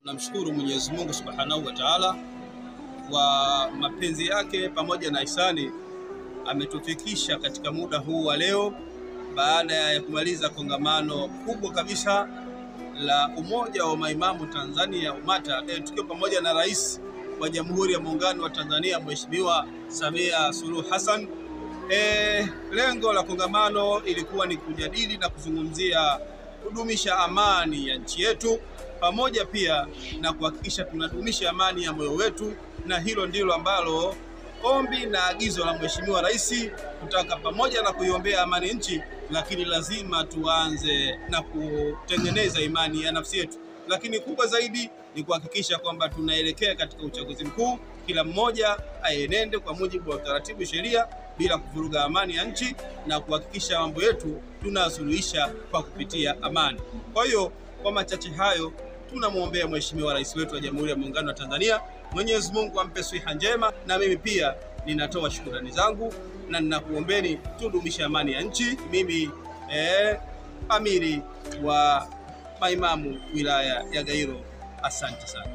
Tunamshukuru Mwenyezi Mungu Subhanahu wa Ta'ala kwa mapenzi yake pamoja na ihsani, ametufikisha katika muda huu wa leo baada ya kumaliza kongamano kubwa kabisa la Umoja wa Maimamu Tanzania UMATA, tukiwa pamoja na Rais wa Jamhuri ya Muungano wa Tanzania Mheshimiwa Samia Suluhu Hassan. Lengo la kongamano ilikuwa ni kujadili na kuzungumzia kudumisha amani ya nchi yetu, pamoja pia na kuhakikisha tunadumisha amani ya moyo wetu, na hilo ndilo ambalo ombi na agizo la Mheshimiwa Rais, kutaka pamoja na kuiombea amani nchi, lakini lazima tuanze na kutengeneza imani ya nafsi yetu. Lakini kubwa zaidi ni kuhakikisha kwamba tunaelekea katika uchaguzi mkuu, kila mmoja aenende kwa mujibu wa utaratibu sheria bila kuvuruga amani ya nchi, na kuhakikisha mambo yetu tunasuluhisha kwa kupitia amani. Kwa hiyo kwa machache hayo, tunamwombea Mheshimiwa Rais wetu wa Jamhuri ya Muungano wa Tanzania, Mwenyezi Mungu ampe siha njema, na mimi pia ninatoa shukrani zangu na ninakuombeni tudumishe amani ya nchi. Mimi amiri wa maimamu wilaya ya Gairo, asante sana.